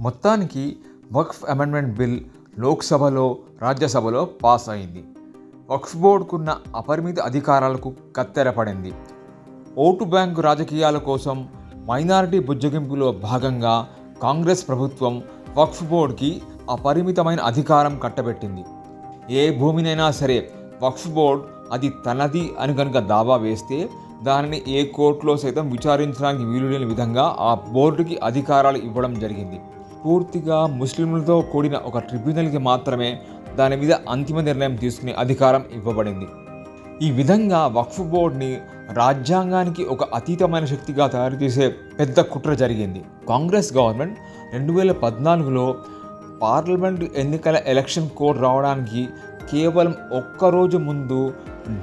మొత్తానికి వక్ఫ్ amendment bill లోక్సభలో, రాజ్యసభలో పాస్ అయింది. వక్ఫ్ బోర్డుకున్న అపరిమిత అధికారాలకు కత్తెర పడింది. ఓటు బ్యాంకు రాజకీయాల కోసం మైనారిటీ బుజ్జగింపులో భాగంగా కాంగ్రెస్ ప్రభుత్వం వక్ఫ్ బోర్డుకి అపరిమితమైన అధికారం కట్టబెట్టింది. ఏ భూమినైనా సరే వక్ఫ్ బోర్డు అది తనది అని కనుక దావా వేస్తే దానిని ఏ కోర్టులో సైతం విచారించడానికి వీలులేని విధంగా ఆ బోర్డుకి అధికారాలు ఇవ్వడం జరిగింది. పూర్తిగా ముస్లింలతో కూడిన ఒక ట్రిబ్యునల్కి మాత్రమే దాని మీద అంతిమ నిర్ణయం తీసుకునే అధికారం ఇవ్వబడింది. ఈ విధంగా వక్ఫ్ బోర్డుని రాజ్యాంగానికి ఒక అతీతమైన శక్తిగా తయారు చేసే పెద్ద కుట్ర జరిగింది. కాంగ్రెస్ గవర్నమెంట్ 2014లో పార్లమెంటు ఎన్నికల ఎలక్షన్ కోడ్ రావడానికి కేవలం ఒక్కరోజు ముందు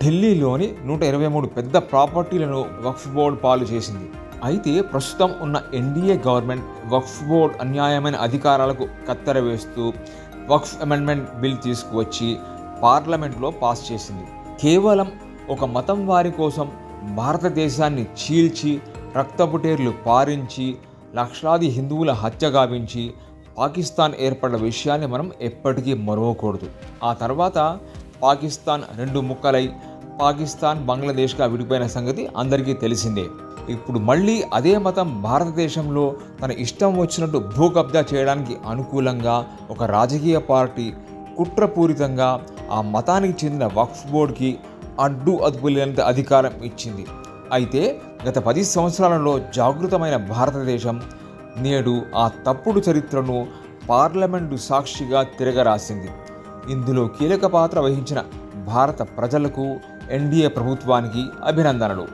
ఢిల్లీలోని 123 పెద్ద ప్రాపర్టీలను వక్ఫ్ బోర్డు పాలు చేసింది. అయితే ప్రస్తుతం ఉన్న ఎన్డీఏ గవర్నమెంట్ వక్ఫ్ బోర్డు అన్యాయమైన అధికారాలకు కత్తెర వేస్తూ వక్ఫ్ అమెండ్మెంట్ బిల్ తీసుకువచ్చి పార్లమెంట్లో పాస్ చేసింది. కేవలం ఒక మతం వారి కోసం భారతదేశాన్ని చీల్చి రక్తపుటేర్లు పారించి లక్షలాది హిందువుల హత్య గావించి పాకిస్తాన్ ఏర్పడిన విషయాన్ని మనం ఎప్పటికీ మరవకూడదు. ఆ తర్వాత పాకిస్తాన్ 2 ముక్కలై పాకిస్తాన్, బంగ్లాదేశ్గా విడిపోయిన సంగతి అందరికీ తెలిసిందే. ఇప్పుడు మళ్ళీ అదే మతం భారతదేశంలో తన ఇష్టం వచ్చినట్టు భూ కబ్జా చేయడానికి అనుకూలంగా ఒక రాజకీయ పార్టీ కుట్రపూరితంగా ఆ మతానికి చెందిన వక్ఫ్ బోర్డుకి అడ్డు అదుపు లేనంత అధికారం ఇచ్చింది. అయితే గత 10 సంవత్సరాలలో జాగృతమైన భారతదేశం నేడు ఆ తప్పుడు చరిత్రను పార్లమెంటు సాక్షిగా తిరగరాసింది. ఇందులో కీలక పాత్ర వహించిన భారత ప్రజలకు, ఎన్డీఏ ప్రభుత్వానికి అభినందనలు.